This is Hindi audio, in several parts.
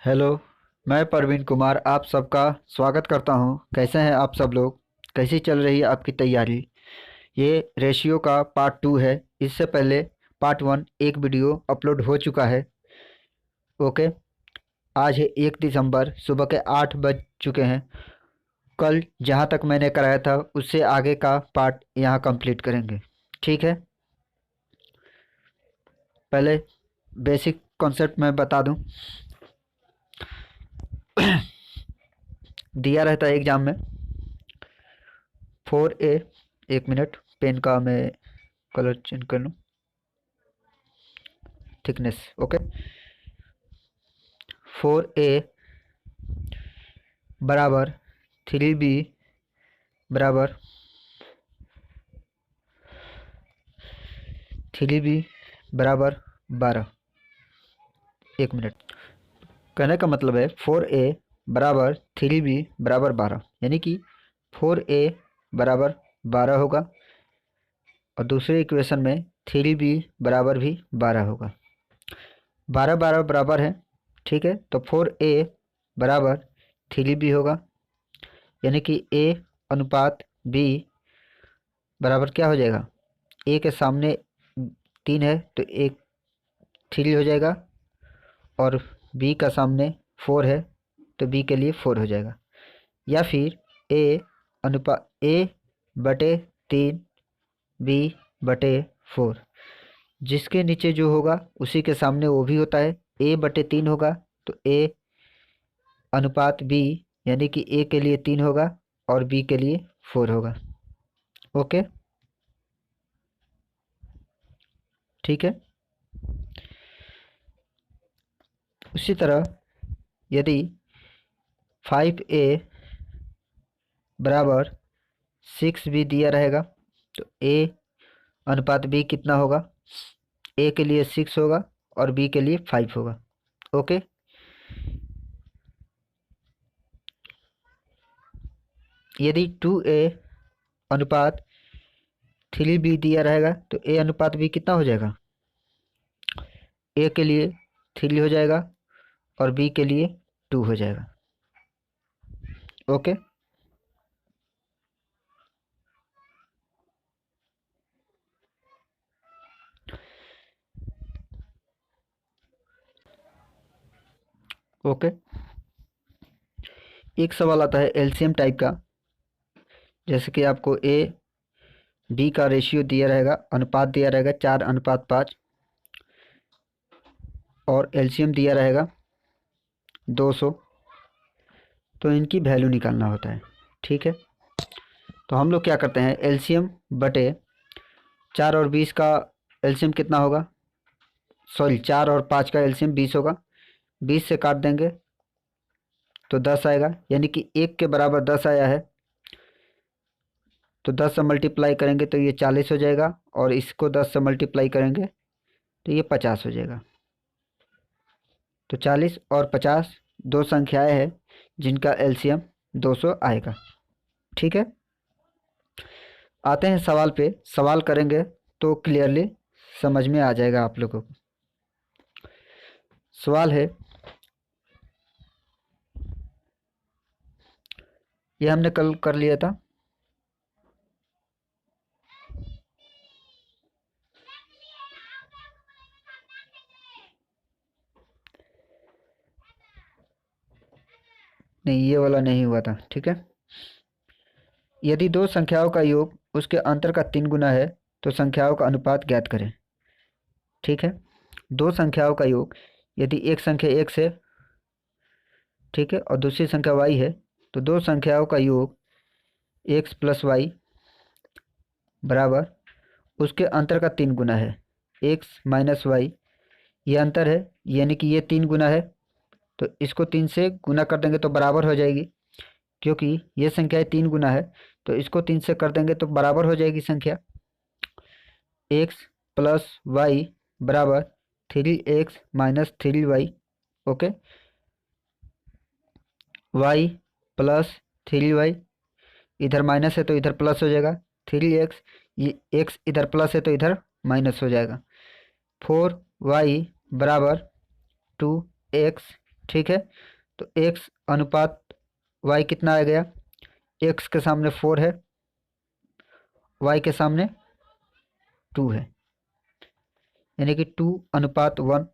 हेलो। मैं परवीन कुमार आप सबका स्वागत करता हूं। कैसे हैं आप सब लोग? कैसी चल रही है आपकी तैयारी? ये रेशियो का पार्ट 2 है। इससे पहले पार्ट 1 एक वीडियो अपलोड हो चुका है। ओके। आज है 1 दिसंबर, सुबह के 8 बज चुके हैं। कल जहां तक मैंने कराया था उससे आगे का पार्ट यहां कंप्लीट करेंगे। ठीक है। पहले बेसिक कॉन्सेप्ट मैं बता दूं। दिया रहता है एग्जाम में 4A। एक मिनट, पेन का मैं कलर चेंज कर लूँ। Thickness okay. 4A बराबर 3B बराबर 3B बराबर 12। एक मिनट। कहने का मतलब है 4A बराबर 3B बराबर 12, यानी कि 4A बराबर 12 होगा और दूसरे इक्वेशन में 3B बराबर भी 12 होगा। 12 12 बराबर है। ठीक है, तो 4A बराबर 3B होगा, यानी कि A अनुपात B बराबर क्या हो जाएगा? A के सामने 3 है तो एक 3 हो जाएगा, और B का सामने 4 है तो B के लिए 4 हो जाएगा। या फिर A अनुपात A बटे 3 B बटे 4, जिसके नीचे जो होगा उसी के सामने वो भी होता है। A बटे 3 होगा तो A अनुपात B, यानी कि A के लिए 3 होगा और B के लिए 4 होगा। ओके, ठीक है। उसी तरह यदि 5A बराबर 6B दिया रहेगा तो A अनुपात B कितना होगा? A के लिए 6 होगा और B के लिए 5 होगा। ओके। यदि 2A अनुपात 3B दिया रहेगा तो A अनुपात B कितना हो जाएगा? A के लिए 3 हो जाएगा और B के लिए 2 हो जाएगा। ओके। ओके, एक सवाल आता है एलसीएम टाइप का। जैसे कि आपको A B का रेशियो दिया रहेगा, अनुपात दिया रहेगा 4:5 और एलसीएम दिया रहेगा 200, तो इनकी वैल्यू निकालना होता है। ठीक है, तो हम लोग क्या करते हैं, एलसीएम बटे 4 और 20 का एलसीएम कितना होगा? सॉरी, 4 और 5 का एलसीएम 20 होगा। 20 से काट देंगे तो 10 आएगा, यानी कि 1 के बराबर 10 आया है। तो 10 से मल्टीप्लाई करेंगे तो ये 40 हो जाएगा, और इसको 10 से मल्टीप्लाई करेंगे तो ये 50 हो जाएगा। तो 40 और 50 दो संख्याएं हैं जिनका एलसीएम 200 आएगा। ठीक है, आते हैं सवाल पे। सवाल करेंगे तो क्लियरली समझ में आ जाएगा आप लोगों को। सवाल है, ये हमने कल कर लिया था। नहीं, ये वाला नहीं हुआ था। ठीक है, यदि दो संख्याओं का योग उसके अंतर का 3 गुना है तो संख्याओं का अनुपात ज्ञात करें। ठीक है, दो संख्याओं का योग, यदि एक संख्या x है, ठीक है, और दूसरी संख्या y है, तो दो संख्याओं का योग x प्लस वाई बराबर उसके अंतर का 3 गुना है, x माइनस वाई। ये अंतर है, यानी कि ये 3 गुना है, तो इसको 3 से गुना कर देंगे तो बराबर हो जाएगी। क्योंकि ये संख्या 3 गुना है तो इसको 3 से कर देंगे तो बराबर हो जाएगी संख्या। x प्लस वाई बराबर 3x minus 3y। Okay, y plus 3y, इधर माइनस है तो इधर प्लस हो जाएगा। 3x, ये x इधर प्लस है तो इधर माइनस हो जाएगा। 4y बराबर 2x ठीक है। तो x अनुपात y कितना आ गया, x के सामने 4 है, y के सामने 2 है, यानी कि 2:1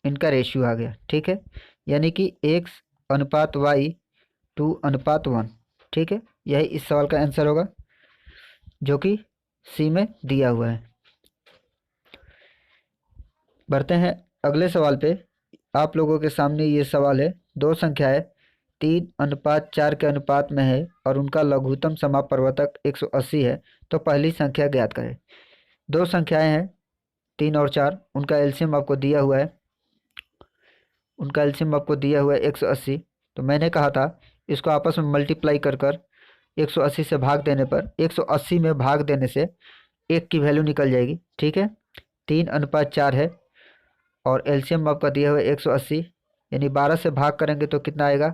इनका रेशियो आ गया। ठीक है, यानी कि x अनुपात y 2:1। ठीक है, यही इस सवाल का आंसर होगा जो कि सी में दिया हुआ है। बढ़ते हैं अगले सवाल पे। आप लोगों के सामने ये सवाल है, दो संख्याएं 3:4 के अनुपात में है और उनका लघुत्तम समापवर्तक 180 है, तो पहली संख्या ज्ञात करें। दो संख्याएं हैं 3 और 4, उनका एलसीएम आपको दिया हुआ है, 180। तो मैंने कहा था इसको आपस में मल्टीप्लाई कर कर 180 से भाग देने पर 180 में भाग देने से एक की वैल्यू निकल जाएगी। ठीक है, 3:4 है और एलसीएम आपका दिया हुआ है 180, यानी 12 से भाग करेंगे तो कितना आएगा,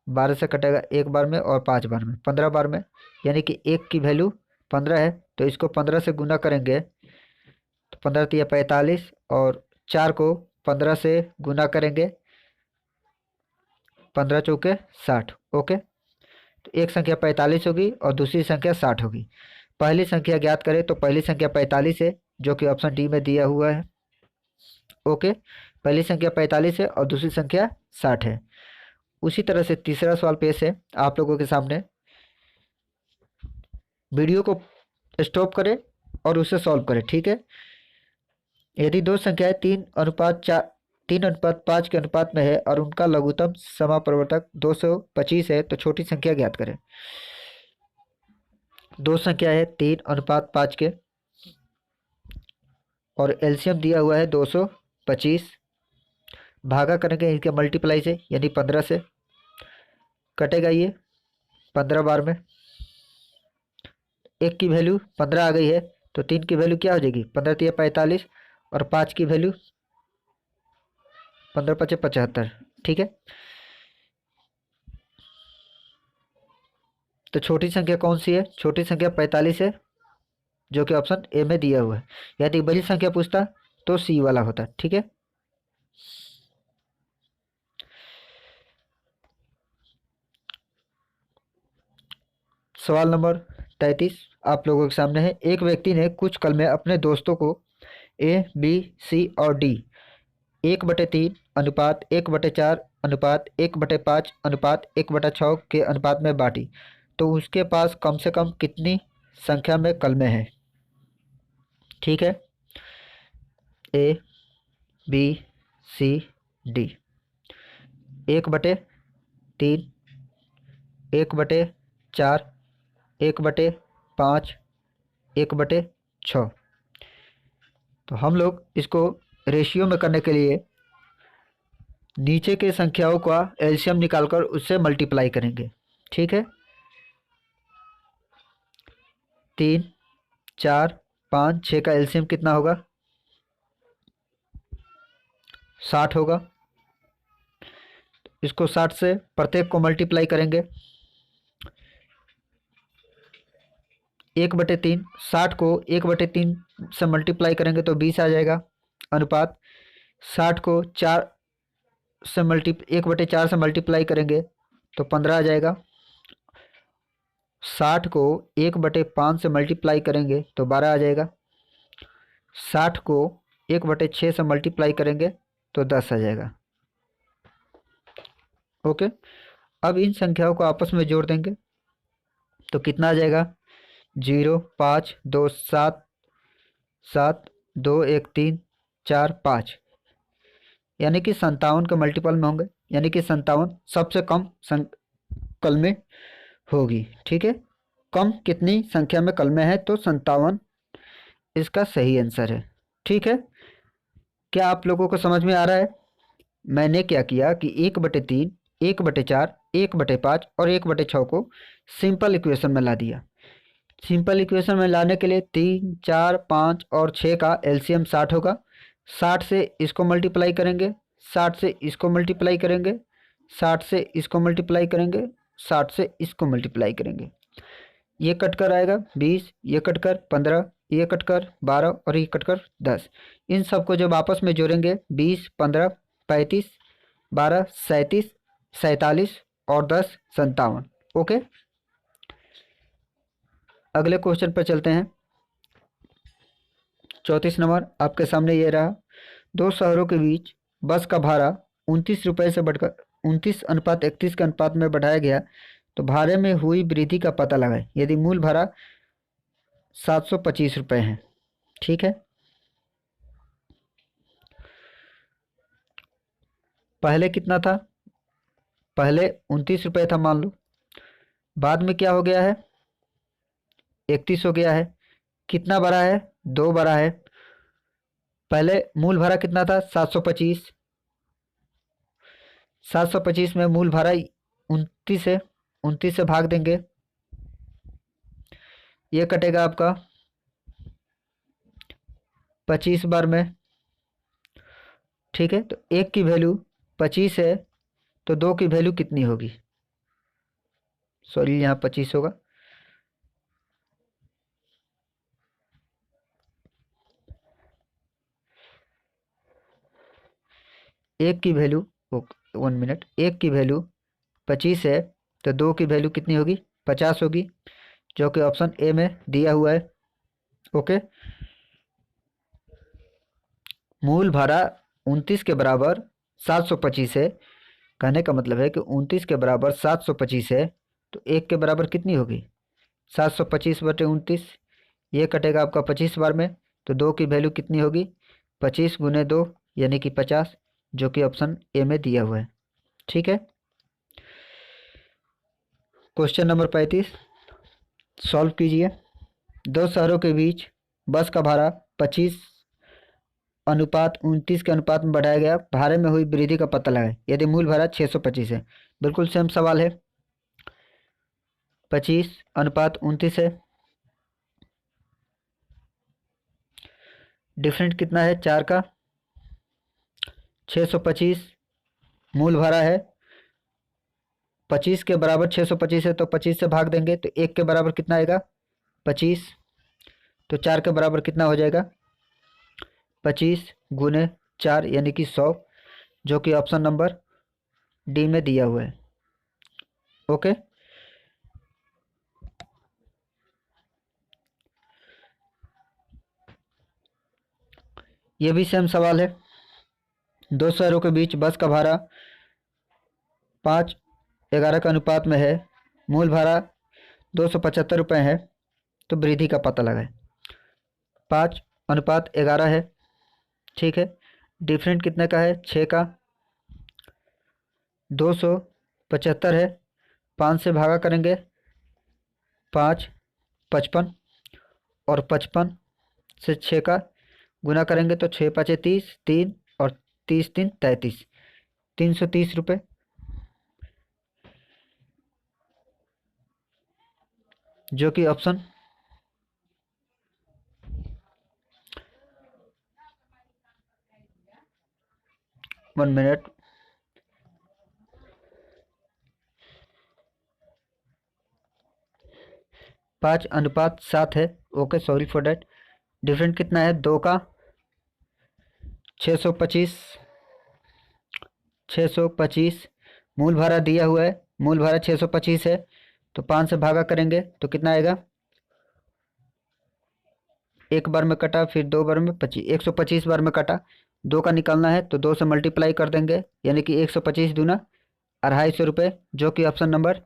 12 से कटेगा एक बार में और 5 बार में, 15 बार में, यानी कि एक की वैल्यू 15 है। तो इसको 15 से गुना करेंगे तो 15 तिया 45 और 4 को 15 से गुना करेंगे 15 चौके 60। ओके, तो एक संख्या 45 होगी और दूसरी संख्या 60 होगी। पहली संख्या ज्ञात करें तो पहली संख्या 45 है जो कि ऑप्शन डी में दिया हुआ है। ओके, पहली संख्या 45 है और दूसरी संख्या 60 है। उसी तरह से तीसरा सवाल पेश है आप लोगों के सामने। वीडियो को स्टॉप करें और उसे सॉल्व करें। ठीक है, यदि दो संख्याएं 3:5 के अनुपात में है और उनका लघुत्तम समापवर्तक 225 है, तो छोटी संख्या ज्ञात करें। दो संख्या है 3:5 के और एलसीएम दिया हुआ है 225, भागा करेंगे इनके मल्टीप्लाई से, यानी 15 से, कटेगा ये 15 बार में, एक की वैल्यू 15 आ गई है तो 3 की वैल्यू क्या हो जाएगी, 15 तिया 45 और 5 की वैल्यू 15 पचे 75। ठीक है, तो छोटी संख्या कौन सी है, छोटी संख्या 45 है जो कि ऑप्शन ए में दिया हुआ है। यदि बड़ी संख्या पूछता तो सी वाला होता। ठीक है, सवाल नंबर 33 आप लोगों के सामने है। एक व्यक्ति ने कुछ कलमें अपने दोस्तों को ए, बी, सी और डी 1/3 अनुपात 1/4 अनुपात 1/5 अनुपात 1/6 के अनुपात में बांटी, तो उसके पास कम से कम कितनी संख्या में कलमें हैं। ठीक है, ए, बी, सी, डी 1/3, 1/4, 1/5, 1/6। तो हम लोग इसको रेशियो में करने के लिए नीचे के संख्याओं का एलसीएम निकालकर उससे मल्टीप्लाई करेंगे। ठीक है, 3, 4, 5, 6 का एलसीएम कितना होगा, 60 होगा। इसको 60 से प्रत्येक को मल्टीप्लाई करेंगे, 1/3, 60 को 1/3 से मल्टीप्लाई करेंगे तो 20 आ जाएगा। अनुपात 60 को 1/4 से मल्टीप्लाई करेंगे तो 15 आ जाएगा। 60 को 1/5 से मल्टीप्लाई करेंगे तो 12 आ जाएगा। 60 को 1/6 से मल्टीप्लाई करेंगे तो 10 आ जाएगा। ओके, अब इन संख्याओं को आपस में जोड़ देंगे तो कितना आ जाएगा, 0, 5, 2, 7, 7, 2, 1, 3, 4, 5, यानी कि 57 के मल्टीपल में होंगे, यानी कि 57 सबसे कम कलमें होगी। ठीक है, कम कितनी संख्या में कलमें हैं तो 57 इसका सही आंसर है। ठीक है, क्या आप लोगों को समझ में आ रहा है। मैंने क्या किया कि 1/3, 1/4, 1/5 और 1/6 को सिंपल इक्वेशन में ला दिया। सिंपल इक्वेशन में लाने के लिए 3, 4, 5 और 6 का एलसीएम 60 होगा। 60 से इसको मल्टीप्लाई करेंगे, 60 से इसको मल्टीप्लाई करेंगे, 60 से इसको मल्टीप्लाई करेंगे, 60 से इसको मल्टीप्लाई करेंगे। ये कट कर आएगा 20, ये कट कर 15, ये कट कर 12 और ये कट कर 10। इन सबको जब आपस में जोड़ेंगे 20, 15, 35, 12 37 47 और 10 57। ओके, अगले क्वेश्चन पर चलते हैं। 34 नंबर आपके सामने ये रहा। दो शहरों के बीच बस का भाड़ा 29 रुपये से बढ़कर 29:31 के अनुपात में बढ़ाया गया, तो भाड़े में हुई वृद्धि का पता लगाएं यदि मूल भाड़ा 725 रुपये है। ठीक है, पहले कितना था? पहले 29 रुपये था मान लो, बाद में क्या हो गया है? 31 हो गया है। कितना बढ़ा है? 2 बढ़ा है। पहले मूल भाड़ा कितना था? 725। 725 में मूल भाड़ा 29 है, 29 से भाग देंगे, ये कटेगा आपका 25 बार में। ठीक है, तो एक की वैल्यू 25 है, तो 2 की वैल्यू कितनी होगी? सॉरी, यहाँ 25 होगा। एक की वैल्यू 1 मिनट, एक की वैल्यू 25 है, तो 2 की वैल्यू कितनी होगी? 50 होगी, जो कि ऑप्शन ए में दिया हुआ है। ओके, मूल भाड़ा 29 के बराबर 725 है। कहने का मतलब है कि 29 के बराबर 725 है, तो 1 के बराबर कितनी होगी? 725/29, ये कटेगा आपका 25 बार में, तो 2 की वैल्यू कितनी होगी? 25 × 2 यानी कि 50, जो कि ऑप्शन ए में दिया हुआ है। ठीक है, क्वेश्चन नंबर 35 सॉल्व कीजिए। दो शहरों के बीच बस का भाड़ा 25:29 के अनुपात में बढ़ाया गया, भाड़े में हुई वृद्धि का पता लगाएं यदि मूल भाड़ा 625 है। बिल्कुल सेम सवाल है। 25:29 है, डिफरेंट कितना है? 4 का। 625 मूल भाड़ा है, 25 के बराबर 625 है, तो 25 से भाग देंगे, तो 1 के बराबर कितना आएगा? 25। तो 4 के बराबर कितना हो जाएगा? 25 × 4 यानी कि 100, जो कि ऑप्शन नंबर डी में दिया हुआ है। ओके, ये भी सेम सवाल है। दो शहरों के बीच बस का भाड़ा 5:11 का अनुपात में है, मूल भाड़ा 275 रुपये है, तो वृद्धि का पता लगाएं। 5:11 है। ठीक है, डिफरेंट कितने का है? 6 का। 275 है, 5 से भागा करेंगे, 5 55, और 55 से 6 का गुना करेंगे तो 6 5 30, 3 और 30 3 33, 330 रुपये, जो कि ऑप्शन 1 मिनट, पाँच अनुपात 7 है। Okay, sorry for that. Different कितना है? 2 का। 625, 625 मूल भाड़ा दिया हुआ है, मूल भाड़ा 625 है, तो 5 से भागा करेंगे तो कितना आएगा? एक बार में कटा, फिर 2 बार में 25, 125 बार में कटा। 2 का निकालना है तो 2 से मल्टीप्लाई कर देंगे, यानी कि 125 दूना 250 रुपये, जो कि ऑप्शन नंबर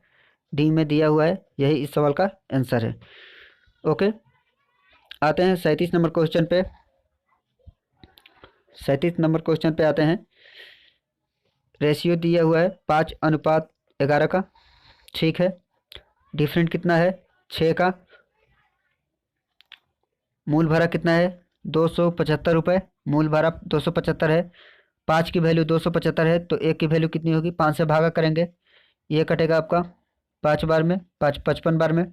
डी में दिया हुआ है। यही इस सवाल का आंसर है। ओके, आते हैं 37 नंबर क्वेश्चन पे। 37 नंबर क्वेश्चन पे आते हैं। रेशियो दिया हुआ है 5:11 का। ठीक है, डिफरेंट कितना है? 6 का। मूल भाड़ा कितना है? 275 रुपये। मूल भाड़ा 275 है, 5 की वैल्यू 275 है, तो 1 की वैल्यू कितनी होगी? 5 से भागा करेंगे, ये कटेगा आपका 5 बार में, 55 बार में।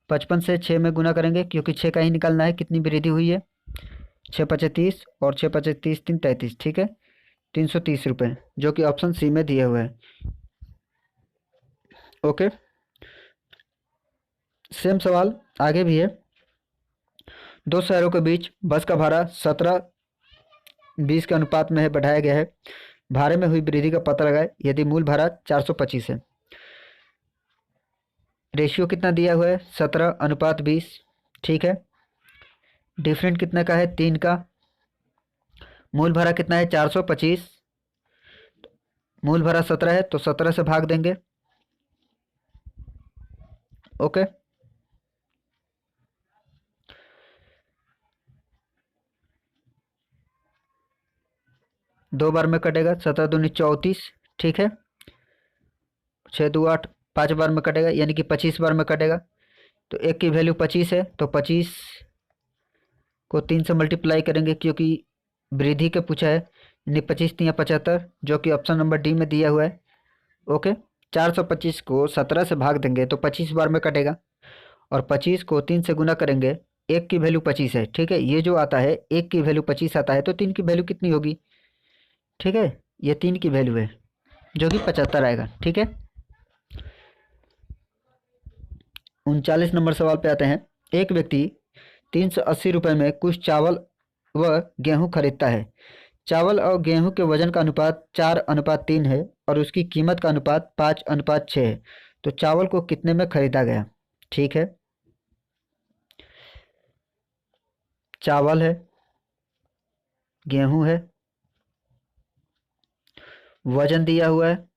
55 से 6 में गुना करेंगे, क्योंकि 6 का ही निकालना है कितनी वृद्धि हुई है। 6 5 30 और 6 5 30 3 33। ठीक है, 330 रुपये, जो कि ऑप्शन सी में दिया हुआ है। ओके, सेम सवाल आगे भी है। दो शहरों के बीच बस का भाड़ा 17:20 के अनुपात में है, बढ़ाया गया है। भाड़े में हुई वृद्धि का पता लगाए यदि मूल भाड़ा 425 है। रेशियो कितना दिया हुआ है 17:20। ठीक है, डिफरेंट कितने का है 3 का। मूल भाड़ा कितना है 425, मूल भाड़ा 17 है तो 17 से भाग देंगे। ओके, 2 बार में कटेगा, 17 दूनी 34। ठीक है, 6 दो 8, 5 बार में कटेगा यानी कि 25 बार में कटेगा। तो एक की वैल्यू 25 है तो 25 को 3 से मल्टीप्लाई करेंगे क्योंकि वृद्धि के पूछा है, यानी 25×3=75 जो कि ऑप्शन नंबर डी में दिया हुआ है। ओके, 425 को 17 से भाग देंगे तो 25 बार में कटेगा और 25 को 3 से गुना करेंगे। एक की वैल्यू 25 है। ठीक है, ये जो आता है एक की वैल्यू 25 आता है तो 3 की वैल्यू कितनी होगी। ठीक है, ये 3 की वैल्यू है जो कि 75 आएगा। ठीक है, 39 नंबर सवाल पे आते हैं। एक व्यक्ति 380 रुपये में कुछ चावल व गेहूं खरीदता है। चावल और गेहूं के वजन का अनुपात 4:3 है और उसकी कीमत का अनुपात 5:6 है। तो चावल को कितने में खरीदा गया। ठीक है, चावल है, गेहूं है, वजन दिया हुआ है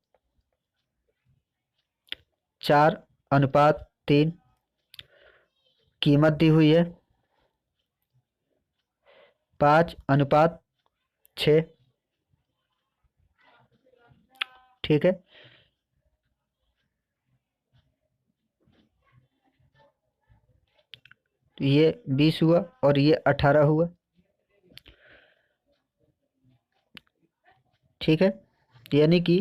4:3, कीमत दी हुई है 5:6। ठीक है, तो ये 20 हुआ और ये 18 हुआ। ठीक है, यानी कि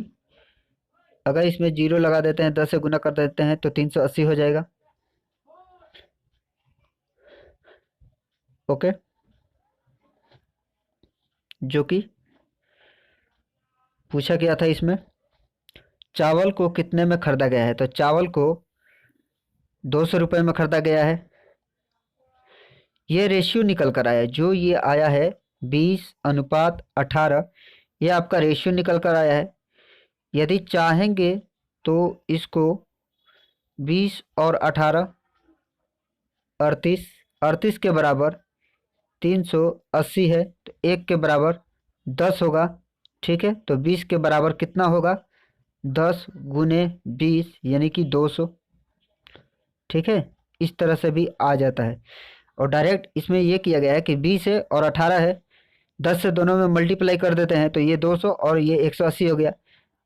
अगर इसमें 0 लगा देते हैं, 10 से गुना कर देते हैं तो 380 हो जाएगा। ओके, जो कि पूछा गया था इसमें चावल को कितने में खरीदा गया है। तो चावल को 200 रुपये में खरीदा गया है। ये रेशियो निकल कर आया है, जो ये आया है 20:18, ये आपका रेशियो निकल कर आया है। यदि चाहेंगे तो इसको 20 और 18 38, 38 के बराबर 380 है तो 1 के बराबर 10 होगा। ठीक है, तो 20 के बराबर कितना होगा 10 गुने 20 यानी कि 200। ठीक है, इस तरह से भी आ जाता है। और डायरेक्ट इसमें ये किया गया है कि 20 है और 18 है, 10 से दोनों में मल्टीप्लाई कर देते हैं तो ये 200 और ये 180 हो गया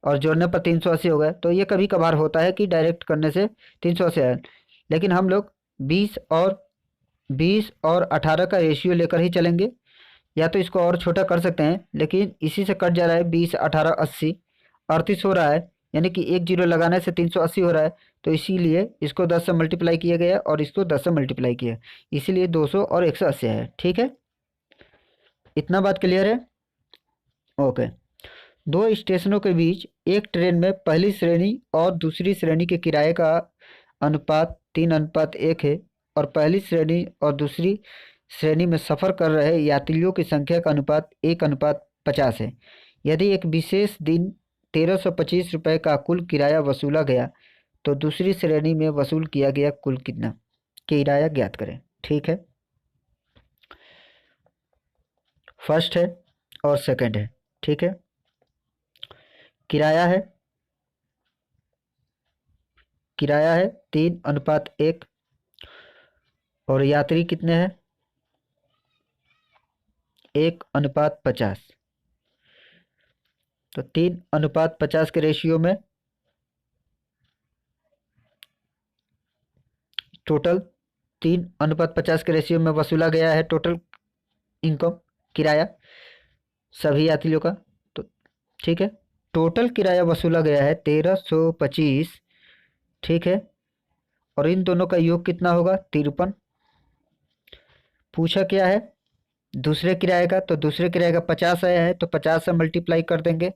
और जोड़ने पर 380 हो गया। तो ये कभी कभार होता है कि डायरेक्ट करने से 380 आया, लेकिन हम लोग 20 और 18 का रेशियो लेकर ही चलेंगे। या तो इसको और छोटा कर सकते हैं लेकिन इसी से कट जा रहा है 20 18 80 38 हो रहा है, यानी कि एक जीरो लगाने से 380 हो रहा है। तो इसीलिए इसको 10 से मल्टीप्लाई किया गया और इसको 10 से मल्टीप्लाई किया, इसीलिए 200 और 180 है। ठीक है, इतना बात क्लियर है। ओके, दो स्टेशनों के बीच एक ट्रेन में पहली श्रेणी और दूसरी श्रेणी के किराए का अनुपात 3:1 है और पहली श्रेणी और दूसरी श्रेणी में सफ़र कर रहे यात्रियों की संख्या का अनुपात 1:50 है। यदि एक विशेष दिन 1325 रुपये का कुल किराया वसूला गया तो दूसरी श्रेणी में वसूल किया गया कुल कितना किराया ज्ञात करें। ठीक है, फर्स्ट है और सेकंड है। ठीक है, किराया है, किराया है 3:1 और यात्री कितने हैं 1:50। तो 3:50 के रेशियो में टोटल 3:50 के रेशियो में वसूला गया है टोटल इनकम किराया सभी यात्रियों का। तो ठीक है, टोटल किराया वसूला गया है 1325। ठीक है, और इन दोनों का योग कितना होगा 53। पूछा क्या है दूसरे किराए का, तो दूसरे किराए का 50 आया है तो 50 से मल्टीप्लाई कर देंगे।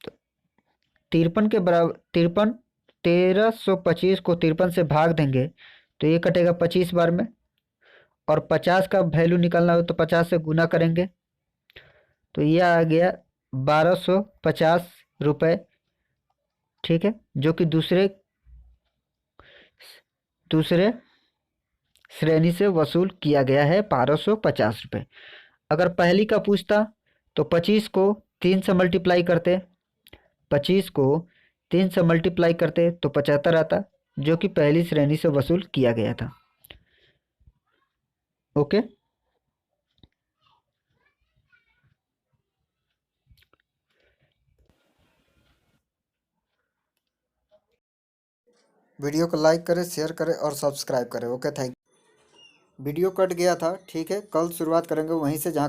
तो 53 के बराबर 53, 1325 को 53 से भाग देंगे तो ये कटेगा 25 बार में, और 50 का वैल्यू निकालना हो तो 50 से गुना करेंगे तो ये आ गया 1250 रुपये, ठीक है, जो कि दूसरे दूसरे श्रेणी से वसूल किया गया है 1250 रुपये। अगर पहली का पूछता तो 25 को 3 से मल्टीप्लाई करते, 25 को 3 से मल्टीप्लाई करते तो 75 आता, जो कि पहली श्रेणी से वसूल किया गया था। ओके, वीडियो को लाइक करें, शेयर करें और सब्सक्राइब करें। Okay, thank. वीडियो कट गया था, ठीक है, कल शुरुआत करेंगे वहीं से जहाँ